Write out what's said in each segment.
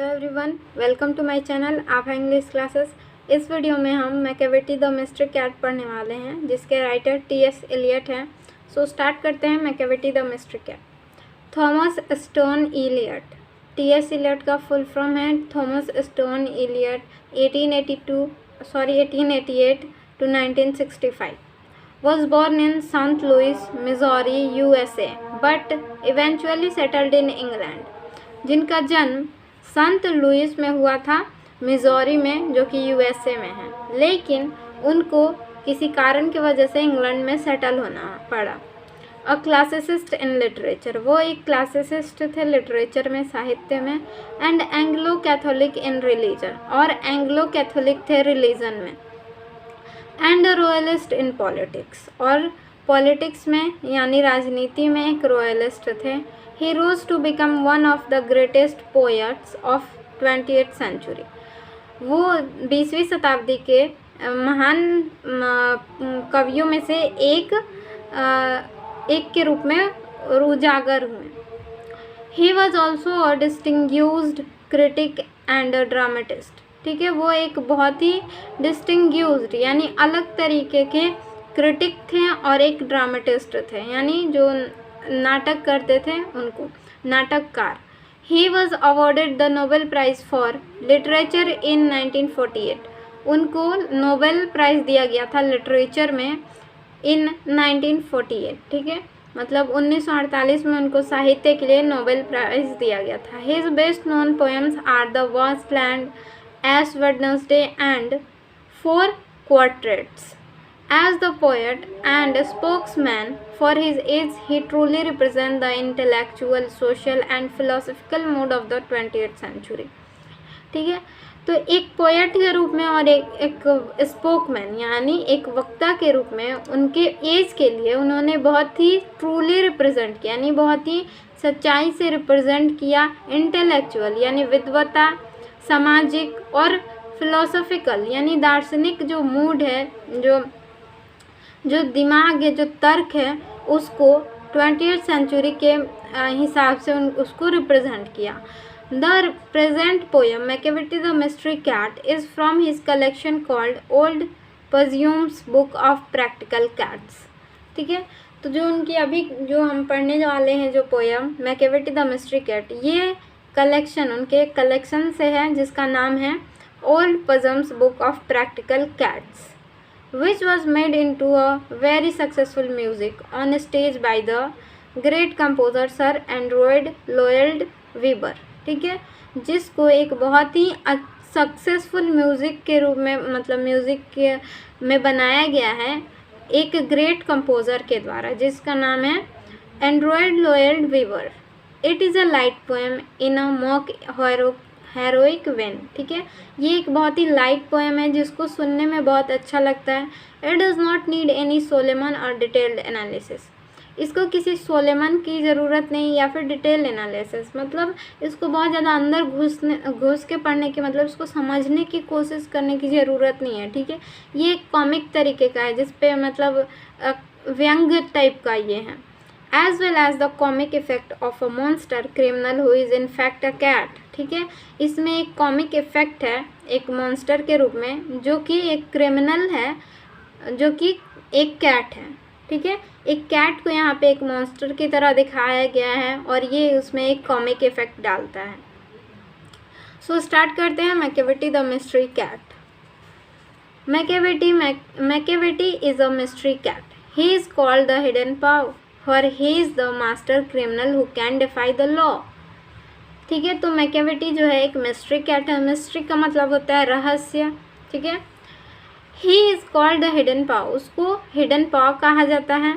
Hello everyone, welcome to my channel. आप हैं English classes. इस वीडियो में हम मैकियावेली द मिस्ट्री कैट पढ़ने वाले हैं, जिसके राइटर टी.एस. एलियट हैं। सो स्टार्ट करते हैं Macavity the mystery cat. Thomas Stone Eliot. TS. Eliot का फुल फॉर्म है Thomas Stone Eliot, 1888 to 1965. Was born in St. Louis, Missouri, USA, but eventually settled in England. जिनका जन्म संत Louis में हुआ था, मिजोरी में, जो कि यूएसए में है, लेकिन उनको किसी कारण की वजह से इंग्लैंड में सेटल होना पड़ा। अ क्लासिसिस्ट इन लिटरेचर, वो एक क्लासिसिस्ट थे लिटरेचर में, साहित्य में। And Anglo Catholic in religion, और एंग्लो कैथोलिक थे रिलीजन में। एंड रॉयलिस्ट इन पॉलिटिक्स, और पॉलिटिक्स में यानी राजनीति में एक रॉयलिस्ट थे। He rose to become one of the greatest poets of 20th century. वो 20वीं शताब्दी के महान कवियों में से एक के रूप में उजागर हुए। He was also a distinguished critic and a dramatist. ठीक है, वो एक बहुत ही डिस्टिंग्यूज्ड यानी अलग तरीके के क्रिटिक थे और एक ड्रामेटिस्ट थे, यानी जो नाटक करते थे उनको, नाटककार। He was awarded the Nobel prize for literature in 1948। उनको नोबेल प्राइज़ दिया गया था लिटरेचर में इन 1948। ठीक है, मतलब 1948 में उनको साहित्य के लिए नोबेल प्राइज़ दिया गया था। His best known poems are the waste land, Ash Wednesday, and 4 quartets. As the poet and spokesman for his age, he truly represents the intellectual, social and philosophical mood of the 20th century. ठीक है, तो एक poet के रूप में और एक spokesman यानी एक वक्ता के रूप में उनके एज के लिए उन्होंने बहुत ही ट्रूली रिप्रेजेंट किया, यानी बहुत ही सच्चाई से रिप्रेजेंट किया। इंटेलेक्चुअल यानी विद्वता, सामाजिक और फिलोसॉफिकल यानी दार्शनिक जो मूड है, जो दिमाग है, जो तर्क है, उसको 20th सेंचुरी के हिसाब से उसको रिप्रेजेंट किया। The present poem Macavity the mystery cat is from his collection called Old Possum's book of practical cats. ठीक है, तो जो उनकी अभी जो हम पढ़ने वाले हैं जो poem Macavity the mystery cat, ये कलेक्शन उनके कलेक्शन से है, जिसका नाम है Old Possum's book of practical cats, which was made into a very successful music on stage by the great composer Sir Andrew Lloyd Webber. ठीक है, जिसको एक बहुत ही सक्सेसफुल म्यूज़िक के रूप में, मतलब म्यूज़िक के में बनाया गया है एक ग्रेट कंपोजर के द्वारा, जिसका नाम है Android Lloyd वीबर। It is a light poem in a mock heroic when. ठीक है, ये एक बहुत ही लाइट पोएम है जिसको सुनने में बहुत अच्छा लगता है। It does not need any solemn और डिटेल्ड एनालिसिस। इसको किसी सोलेमन की ज़रूरत नहीं या फिर डिटेल एनालिसिस, मतलब इसको बहुत ज़्यादा अंदर घुस के पढ़ने की, मतलब इसको समझने की कोशिश करने की ज़रूरत नहीं है। ठीक है, ये एक कॉमिक तरीके का है, जिसपे मतलब व्यंग्य टाइप का ये है। as well as the comic effect of a monster criminal who is in fact a cat। ठीक है, इसमें एक कॉमिक इफेक्ट है एक मॉन्स्टर के रूप में, जो कि एक क्रिमिनल है, जो कि एक कैट है। ठीक है, एक कैट को यहाँ पे एक मॉन्स्टर की तरह दिखाया गया है और ये उसमें एक कॉमिक इफेक्ट डालता है। सो स्टार्ट करते हैं Macavity the mystery cat. Macavity is a mystery cat. He is called the hidden paw, for he is the master criminal who can defy the law। ठीक है, तो मैकियावेली जो है एक मिस्ट्री कैट है। मिस्ट्री का मतलब होता है रहस्य। ठीक है, he is called the hidden paw, उसको हिडन पाव कहा जाता है।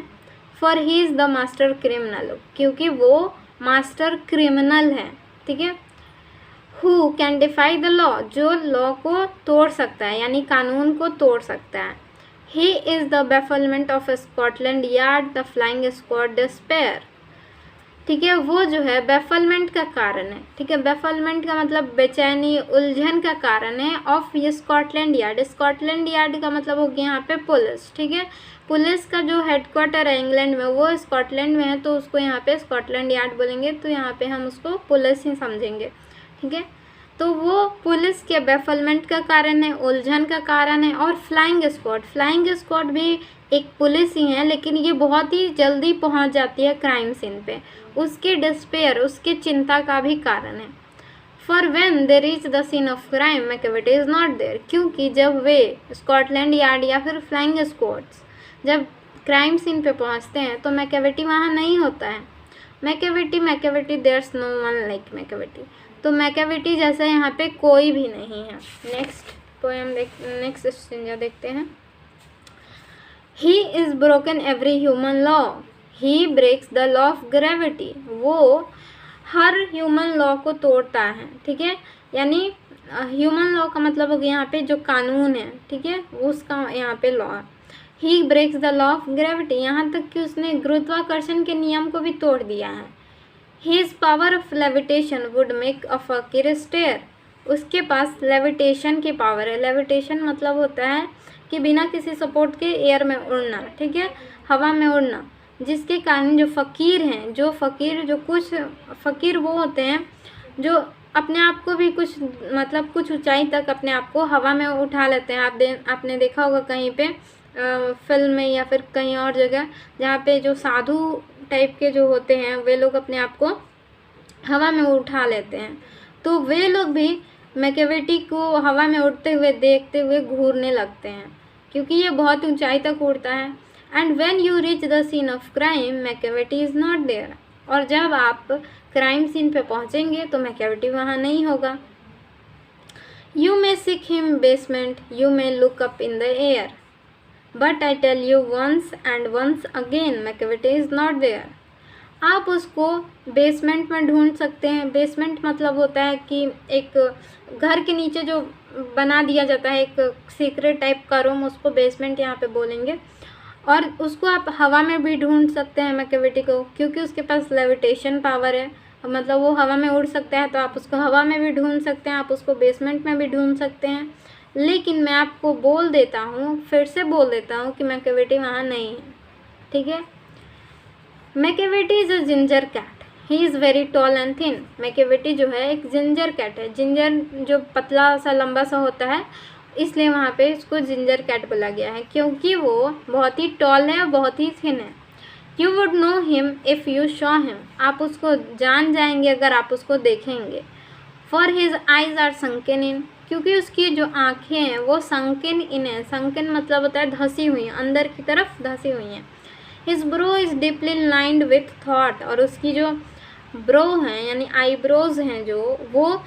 for he is the master criminal, क्योंकि वो मास्टर क्रिमिनल है। ठीक है, who can defy the law, जो लॉ को तोड़ सकता है यानी कानून को तोड़ सकता है। He is the bafflement of Scotland Yard, the flying squad despair। ठीक है, वो जो है बैफलमेंट का कारण है। ठीक है, बैफलमेंट का मतलब बेचैनी, उलझन का कारण है। ऑफ ये स्कॉटलैंड यार्ड, स्कॉटलैंड यार्ड का मतलब हो गया यहाँ पे पुलिस। ठीक है, पुलिस का जो हेडक्वार्टर है इंग्लैंड में वो स्कॉटलैंड में है, तो उसको यहाँ पे स्कॉटलैंड यार्ड बोलेंगे, तो यहाँ पे हम उसको पुलिस ही समझेंगे। ठीक है, तो वो पुलिस के बेफलमेंट का कारण है, उलझन का कारण है। और फ्लाइंग स्क्वाड भी एक पुलिस ही है, लेकिन ये बहुत ही जल्दी पहुंच जाती है क्राइम सीन पे, उसके डिस्पेयर, उसके चिंता का भी कारण है। For when they reach the scene of crime Macavity is not there, क्योंकि जब वे स्कॉटलैंड यार्ड या फिर फ्लाइंग स्क्वाड्स जब क्राइम सीन पे पहुंचते हैं तो मैकेविटी वहाँ नहीं होता है। Macavity there's no one like Macavity, तो मैकेविटी जैसा यहाँ पे कोई भी नहीं है। नेक्स्ट पोएम नेक्स्ट स्टेंजा देखते हैं। He is broken every human law, he breaks the law of gravity, वो हर ह्यूमन लॉ को तोड़ता है, ठीक है। यानी ह्यूमन लॉ का मतलब हो गया यहाँ पे जो कानून है, ठीक है, उसका यहाँ पे लॉ है। He breaks the law of gravity, यहाँ तक कि उसने गुरुत्वाकर्षण के नियम को भी तोड़ दिया है। His power of levitation would make a फकीर स्टेयर, उसके पास लेविटेशन की पावर है। लेविटेशन मतलब होता है कि बिना किसी सपोर्ट के एयर में उड़ना, ठीक है, हवा में उड़ना, जिसके कारण जो कुछ फ़कीर वो होते हैं जो अपने आप को भी कुछ मतलब कुछ ऊंचाई तक अपने आप को हवा में उठा लेते हैं। आपने देखा होगा कहीं पे फिल्म में या फिर कहीं और जगह जहाँ पे जो साधु टाइप के जो होते हैं वे लोग अपने आप को हवा में उठा लेते हैं, तो वे लोग भी मैकेविटी को हवा में उड़ते हुए देखते हुए घूरने लगते हैं, क्योंकि ये बहुत ऊंचाई तक उड़ता है। And when you reach the scene of crime Macavity is not there, और जब आप क्राइम सीन पे पहुंचेंगे तो मैकेविटी वहाँ नहीं होगा। You may seek him basement, you may look up in the air, but I tell you once and once again Macavity is not there. आप उसको बेसमेंट में ढूंढ सकते हैं। बेसमेंट मतलब होता है कि एक घर के नीचे जो बना दिया जाता है एक सीक्रेट टाइप का रूम, उसको बेसमेंट यहाँ पे बोलेंगे। और उसको आप हवा में भी ढूंढ सकते हैं मैकेविटी को, क्योंकि उसके पास लेविटेशन पावर है, मतलब वो हवा में उड़ सकता है, तो आप उसको हवा में भी ढूंढ सकते हैं, आप उसको बेसमेंट में भी ढूंढ सकते हैं। लेकिन मैं आपको फिर से बोल देता हूँ कि मैकेविटी वहाँ नहीं है, ठीक है। Macavity is a ginger cat, he is very tall and thin. Macavity जो है एक जिंजर कैट है, जिंजर जो पतला सा लंबा सा होता है, इसलिए वहाँ पे इसको जिंजर कैट बोला गया है, क्योंकि वो बहुत ही टॉल है और बहुत ही थिन है। You would know him if you saw him, आप उसको जान जाएंगे अगर आप उसको देखेंगे। For his eyes are sunken in, क्योंकि उसकी जो आँखें हैं वो संकन इन है। संकन मतलब होता है धंसी हुई हैं, अंदर की तरफ धंसी हुई हैं। His bro is deeply lined with thought, और उसकी जो ब्रो हैं यानी आईब्रोज हैं जो वो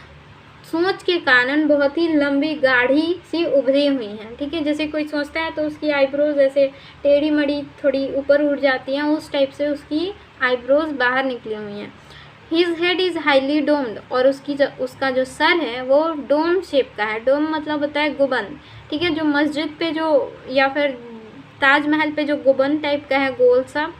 सोच के कारण बहुत ही लंबी गाढ़ी सी उभरी हुई हैं, ठीक है। जैसे कोई सोचता है तो उसकी आईब्रोज ऐसे टेढ़ी मड़ी थोड़ी ऊपर उठ जाती हैं, उस टाइप से उसकी आईब्रोज बाहर निकली हुई हैं। His head is highly doomed, और उसका जो सर है वो डोम शेप का है। डोम मतलब होता है गुबन, ठीक है, जो मस्जिद पे जो या फिर ताजमहल पे जो गुबन टाइप का है गोल सा,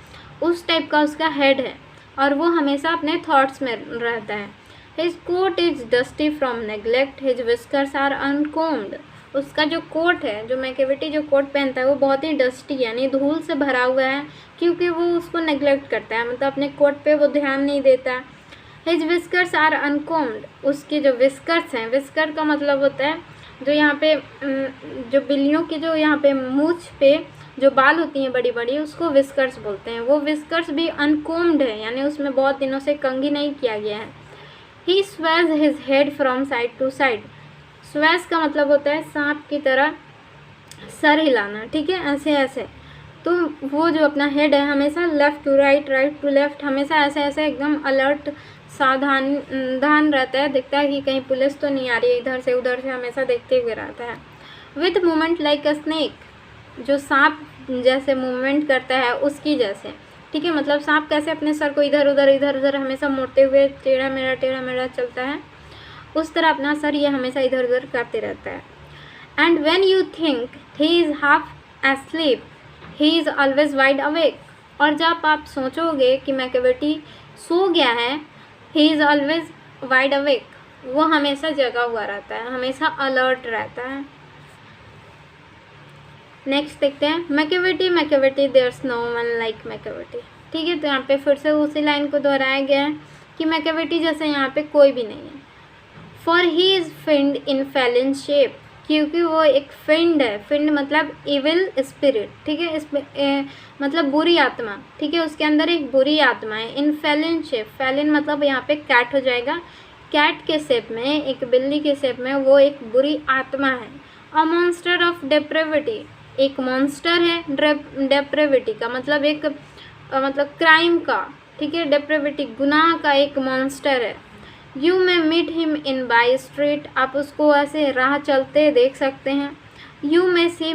उस टाइप का उसका हेड है, और वो हमेशा अपने थॉट्स में रहता है। His coat is dusty from neglect, his whiskers are uncombed, उसका जो कोट है, जो मैकेविटी जो कोट पहनता है वो बहुत ही डस्टी यानी धूल से भरा हुआ है, क्योंकि वो उसको नेग्लेक्ट करता है, मतलब अपने कोट पे वो ध्यान नहीं देता। हिज विस्कर्स आर अनकोम्ड, उसके जो विस्कर्स हैं, विस्कर का मतलब होता है जो यहाँ पे जो बिल्लियों की जो यहाँ पे मूंछ पे जो बाल होती हैं बड़ी बड़ी, उसको विस्कर्स बोलते हैं। वो विस्कर्स भी अनकोम्ड है यानी उसमें बहुत दिनों से कंघी नहीं किया गया है। He sways his head from side to side, sways का मतलब होता है सांप की तरह सर हिलाना, ठीक है, ऐसे ऐसे। तो वो जो अपना हेड है हमेशा left to right, right to left, हमेशा ऐसे ऐसे एकदम अलर्ट सावधान रहता है, देखता है कि कहीं पुलिस तो नहीं आ रही है, इधर से उधर से हमेशा देखते हुए रहता है। With movement like a snake, जो सांप जैसे मूवमेंट करता है उसकी जैसे, ठीक है, मतलब सांप कैसे अपने सर को इधर उधर हमेशा मोड़ते हुए टेढ़ा मेढ़ा चलता है, उस तरह अपना सर ये हमेशा इधर उधर करते रहता है। And when you think he is half asleep, he is always wide awake, और जब आप सोचोगे कि मैकेविटी सो गया है, he is always wide awake, वो हमेशा जगा हुआ रहता है, हमेशा अलर्ट रहता है। नेक्स्ट देखते हैं Macavity there's no one like Macavity, ठीक है। तो यहाँ पे फिर से उसी लाइन को दोहराया गया है कि मैकेविटी जैसे यहाँ पे कोई भी नहीं है। For he is fiend in feline shape, क्योंकि वो एक फिंड है। फिंड मतलब इविल स्पिरिट, ठीक है, इसमें मतलब बुरी आत्मा, ठीक है, उसके अंदर एक बुरी आत्मा है। इन फेलिन शेप, फेलिन मतलब यहाँ पे कैट हो जाएगा, कैट के शेप में, एक बिल्ली के शेप में वो एक बुरी आत्मा है। अ मॉन्स्टर ऑफ डेप्रेविटी, एक मॉन्स्टर है डेप्रेविटी का मतलब एक मतलब क्राइम का, ठीक है, डेप्रेविटी गुनाह का एक मॉन्स्टर है। You may meet him in by street, आप उसको ऐसे राह चलते देख सकते हैं। You may see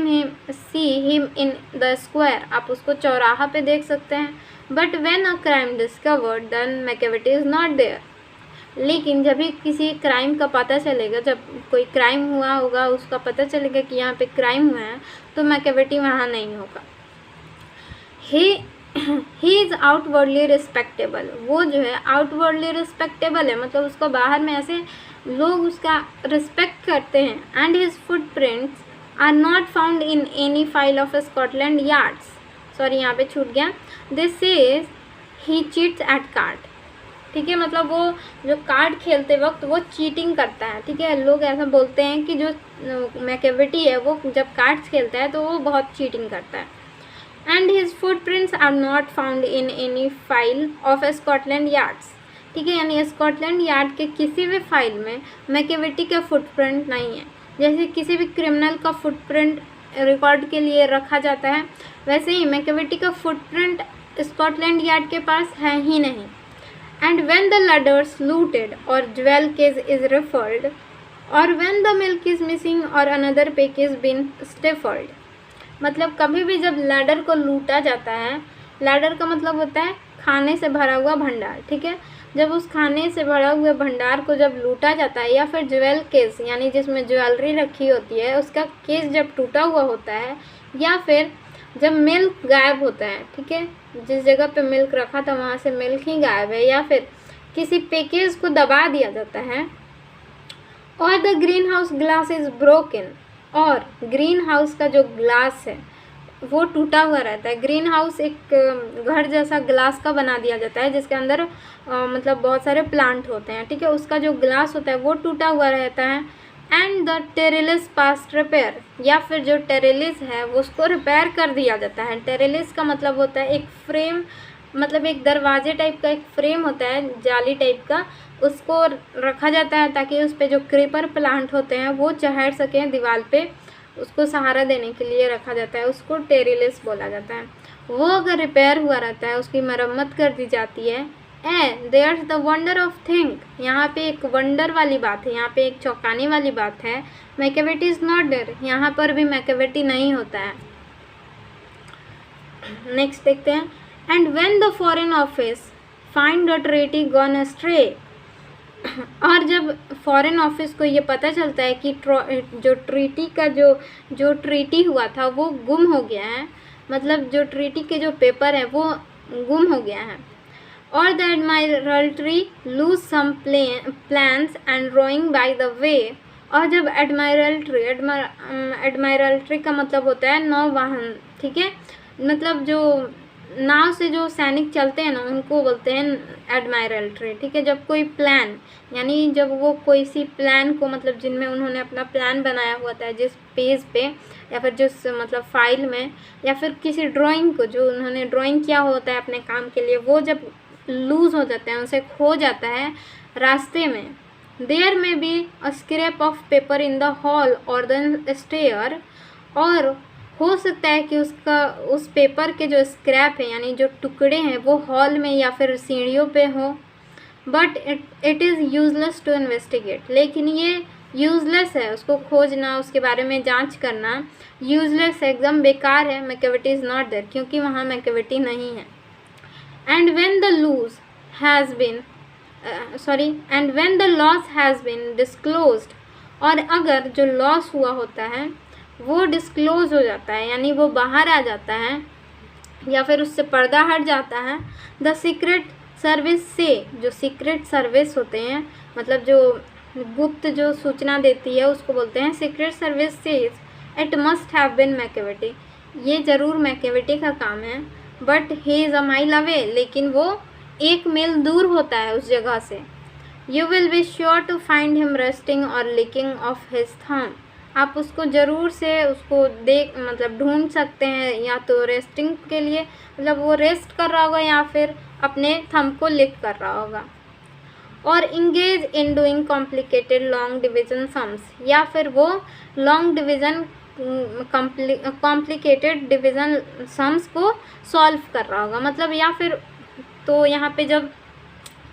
him in the square, आप उसको चौराहा पे देख सकते हैं। But when a crime discovered then Macavity is not there, लेकिन जब भी किसी क्राइम का पता चलेगा, जब कोई क्राइम हुआ होगा, उसका पता चलेगा कि यहाँ पे क्राइम हुआ है, तो मैकेविटी वहाँ नहीं होगा। ही इज़ आउटवर्डली रिस्पेक्टेबल, वो जो है आउटवर्डली रिस्पेक्टेबल है, मतलब उसको बाहर में ऐसे लोग उसका रिस्पेक्ट करते हैं। And his footprints are not found in any file of Scotland Yard's, sorry यहाँ पे छूट गया। This is he cheats at card, ठीक है, मतलब वो जो कार्ड खेलते वक्त वो चीटिंग करता है, ठीक है। लोग ऐसा बोलते हैं कि जो मैकेविटी है वो जब कार्ड्स खेलता है तो वो बहुत चीटिंग करता है। And his footprints are not found in any file of Scotland Yard's, ठीक है, यानी स्कॉटलैंड यार्ड के किसी भी फाइल में मैकेविटी का फुटप्रिंट नहीं है। जैसे किसी भी क्रिमिनल का फुटप्रिंट रिकॉर्ड के लिए रखा जाता है, वैसे ही मैकेविटी का फुटप्रिंट स्कॉटलैंड यार्ड के पास है ही नहीं। एंड व्हेन द लडर्स लूटेड और ज्वेल केस इज रिफर्ड, और when the milk is missing और अनदर पेक इज बीन स्टिफर्ड, मतलब कभी भी जब लैडर को लूटा जाता है, लैडर का मतलब होता है खाने से भरा हुआ भंडार, ठीक है, जब उस खाने से भरा हुए भंडार को जब लूटा जाता है, या फिर ज्वेल केस यानी जिसमें ज्वेलरी रखी होती है उसका केस जब टूटा हुआ होता है, या फिर जब मिल्क गायब होता है, ठीक है, जिस जगह पे मिल्क रखा था वहाँ से मिल्क ही गायब है, या फिर किसी पैकेज को दबा दिया जाता है, और the green house glass is broken, और ग्रीन हाउस का जो ग्लास है वो टूटा हुआ रहता है। ग्रीन हाउस एक घर जैसा ग्लास का बना दिया जाता है जिसके अंदर मतलब बहुत सारे प्लांट होते हैं, ठीक है, उसका जो ग्लास होता है वो टूटा हुआ रहता है। एंड द टेरेलिस पास्ट रिपेयर, या फिर जो टेरेलिस है वो उसको रिपेयर कर दिया जाता है। टेरेलिस का मतलब होता है एक फ्रेम, मतलब एक दरवाजे टाइप का एक फ्रेम होता है जाली टाइप का, उसको रखा जाता है ताकि उस पर जो क्रीपर प्लांट होते हैं वो चढ़ सकें दीवार पे, उसको सहारा देने के लिए रखा जाता है, उसको टेरेलिस बोला जाता है। वो अगर रिपेयर हुआ रहता है, उसकी मरम्मत कर दी जाती है। There's the wonder of thing, यहाँ पे एक वंडर वाली बात है, यहाँ पे एक चौंकाने वाली बात है। मैकेविटी इज़ नॉट देयर, यहाँ पर भी मैकेविटी नहीं होता है। नेक्स्ट देखते हैं। And when the foreign office find the treaty gone ashtray, और जब फॉरेन ऑफिस को ये पता चलता है कि जो ट्रीटी का जो ट्रीटी हुआ था वो गुम हो गया है, मतलब जो ट्रीटी के जो पेपर है वो गुम हो गया है। और the Admiralty lose some plans and drawing by the way, और जब एडमायरल्टी का मतलब होता है नौवाहन, ठीक है, मतलब जो नाव से जो सैनिक चलते हैं ना उनको बोलते हैं एडमायरल्टी, ठीक है। जब कोई प्लान यानी जब वो कोई सी प्लान को मतलब जिनमें उन्होंने अपना प्लान बनाया हुआ था जिस पेज पे या फिर जिस मतलब फाइल में, या फिर किसी ड्राइंग को जो उन्होंने ड्राइंग किया होता है अपने काम के लिए, वो जब लूज़ हो जाते हैं, उनसे खो जाता है रास्ते में। देयर में be a scrap of paper in the hall और द स्टेयर, और हो सकता है कि उस पेपर के जो स्क्रैप है यानी जो टुकड़े हैं वो हॉल में या फिर सीढ़ियों पे हो। But it is useless to investigate, लेकिन ये यूजलेस है, उसको खोजना, उसके बारे में जांच करना यूजलेस है, एकदम बेकार है। मैकेविटी इज़ नॉट देयर, क्योंकि वहाँ मैकेविटी नहीं है। And when the loose has been and when the loss has been disclosed, और अगर जो लॉस हुआ होता है वो डिस्क्लोज हो जाता है यानी वो बाहर आ जाता है या फिर उससे पर्दा हट जाता है। द सीक्रेट सर्विस से, जो सीक्रेट सर्विस होते हैं मतलब जो गुप्त जो सूचना देती है उसको बोलते हैं सीक्रेट सर्विस से, it must have been Macavity, ये ज़रूर मैकेविटी का काम है। But he is a mile away, लेकिन वो 1 मील दूर होता है उस जगह से। You will be sure to find him resting or licking of his thumb. आप उसको ज़रूर से उसको देख मतलब ढूंढ सकते हैं, या तो रेस्टिंग के लिए मतलब वो रेस्ट कर रहा होगा या फिर अपने थंब को लिक कर रहा होगा। और engage in doing complicated long division sums, या फिर वो long division complicated division sums को सॉल्व कर रहा होगा। मतलब या फिर तो यहाँ पे जब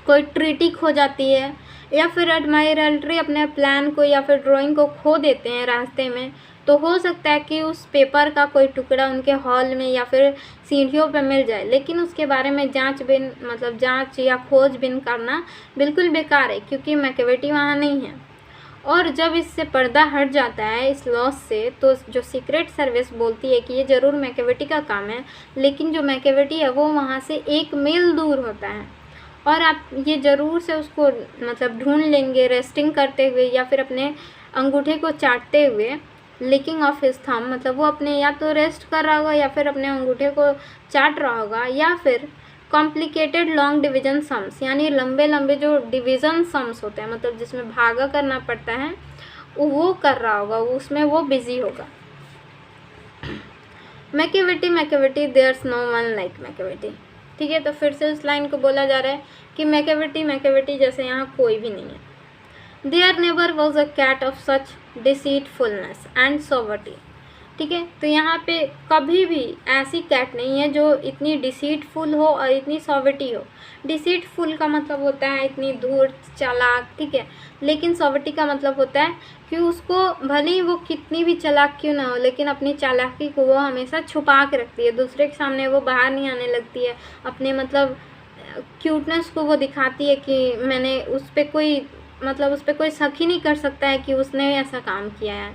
कोई ट्रिटी खो जाती है या फिर एडमायरल्ट्री अपने प्लान को या फिर ड्राइंग को खो देते हैं रास्ते में, तो हो सकता है कि उस पेपर का कोई टुकड़ा उनके हॉल में या फिर सीढ़ियों पर मिल जाए, लेकिन उसके बारे में जांच या खोजबीन करना बिल्कुल बेकार है, क्योंकि मैकेवेटी वहाँ नहीं है। और जब इससे पर्दा हट जाता है इस लॉस से, तो जो सीक्रेट सर्विस बोलती है कि ये ज़रूर मैकेवेटी का काम है, लेकिन जो मैकेवेटी है वो वहाँ से 1 मील दूर होता है। और आप ये ज़रूर से उसको मतलब ढूंढ लेंगे रेस्टिंग करते हुए या फिर अपने अंगूठे को चाटते हुए, लिकिंग ऑफ हिज थंब, मतलब वो अपने या तो रेस्ट कर रहा होगा या फिर अपने अंगूठे को चाट रहा होगा, या फिर कॉम्प्लिकेटेड लॉन्ग डिवीजन सम्स, यानी लंबे लंबे जो डिवीज़न सम्स होते हैं मतलब जिसमें भागा करना पड़ता है वो कर रहा होगा, उसमें वो बिजी होगा। मैकेवेटी देयर्स नो वन लाइक मैकेवेटी। ठीक है, तो फिर से उस लाइन को बोला जा रहा है कि मैकेवेटी जैसे यहाँ कोई भी नहीं है। There never was a cat of such deceitfulness and suavity. ठीक है, तो यहाँ पे कभी भी ऐसी कैट नहीं है जो इतनी डिसीटफुल हो और इतनी सॉवर्टी हो। डिसीटफुल का मतलब होता है इतनी धूर्त चालाक, ठीक है, लेकिन सॉवर्टी का मतलब होता है कि उसको भले ही वो कितनी भी चालाक क्यों ना हो, लेकिन अपनी चालाकी को वो हमेशा छुपा के रखती है, दूसरे के सामने वो बाहर नहीं आने लगती है। अपने मतलब क्यूटनेस को वो दिखाती है कि मैंने उस पर कोई शक ही नहीं कर सकता है कि उसने ऐसा काम किया है,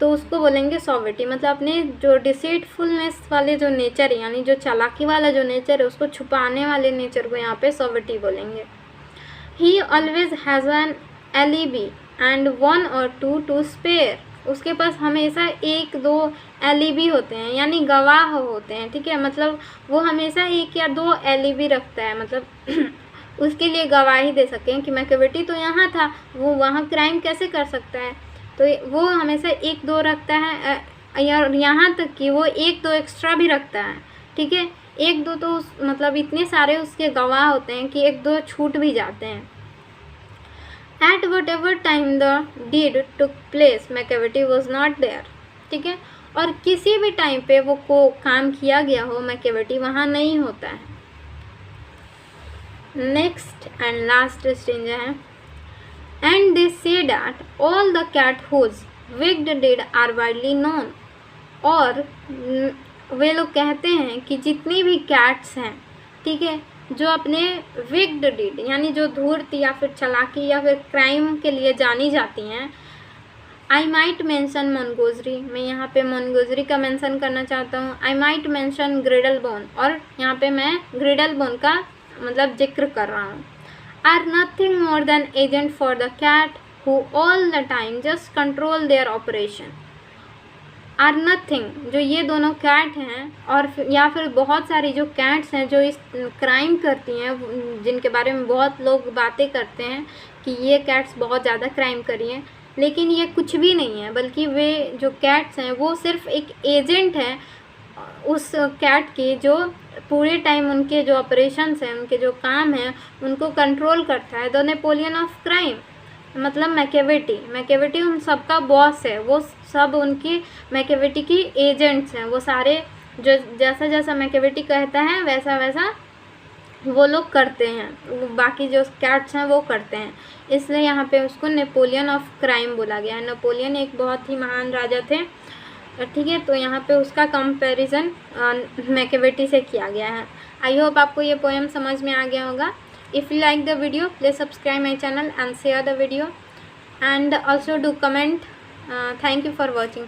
तो उसको बोलेंगे सॉवर्टी। मतलब अपने जो डिसीटफुलनेस वाले जो नेचर है, यानी जो चालाकी वाला जो नेचर है, उसको छुपाने वाले नेचर को यहाँ पे सॉवर्टी बोलेंगे। He always has an alibi and 1 or 2 to spare. उसके पास हमेशा 1-2 एलिबी होते हैं, यानी गवाह होते हैं। ठीक है, मतलब वो हमेशा 1 या 2 एलिबी रखता है, मतलब उसके लिए गवाही दे सकें कि मैकेवेटी तो यहाँ था, वो वहाँ क्राइम कैसे कर सकता है, तो वो हमेशा 1-2 रखता है, यहाँ तक कि वो 1-2 एक्स्ट्रा भी रखता है। ठीक है, 1-2 तो मतलब इतने सारे उसके गवाह होते हैं कि 1-2 छूट भी जाते हैं। At whatever time the deed took place Macavity was not there. ठीक है, और किसी भी टाइम पे वो को काम किया गया हो, मैकेवेटी वहाँ नहीं होता है। नेक्स्ट एंड लास्ट स्टेंजा है, and they say that all the cat whose wicked deed are widely known। और वे लोग कहते हैं कि जितनी भी कैट्स हैं, ठीक है, जो अपने विक्ड डीड यानी जो धूर्त या फिर चालाकी या फिर क्राइम के लिए जानी जाती हैं। आई माइट मेंशन मोनगोजरी, मैं यहाँ पे मोनगोजरी का मेंशन करना चाहता हूँ। आई माइट मेंशन ग्रिडल बोन, और यहाँ पे मैं ग्रिडल बोन का मतलब जिक्र कर रहा हूँ। are nothing more than agent for the cat who all the time just control their operation। are nothing, जो ये दोनों कैट हैं और या फिर बहुत सारी जो कैट्स हैं जो इस क्राइम करती हैं, जिनके बारे में बहुत लोग बातें करते हैं कि ये कैट्स बहुत ज़्यादा क्राइम करी हैं, लेकिन ये कुछ भी नहीं है, बल्कि वे जो कैट्स हैं वो सिर्फ एक एजेंट है उस कैट की, जो पूरे टाइम उनके जो ऑपरेशंस हैं, उनके जो काम हैं, उनको कंट्रोल करता है। द नेपोलियन ऑफ क्राइम, मतलब मैकेवेटी उन सबका बॉस है, वो सब उनकी मैकेवेटी की एजेंट्स हैं। वो सारे जो जैसा जैसा मैकेवेटी कहता है वैसा वैसा वो लोग करते हैं, बाकी जो कैट्स हैं वो करते हैं, इसलिए यहाँ पे उसको नेपोलियन ऑफ क्राइम बोला गया है। नेपोलियन एक बहुत ही महान राजा थे, ठीक है, तो यहाँ पे उसका कंपैरिजन मैकेवेटी से किया गया है। आई होप आपको ये पोएम समझ में आ गया होगा। If you like the video please subscribe my channel and share the video and also do comment. Thank you for watching.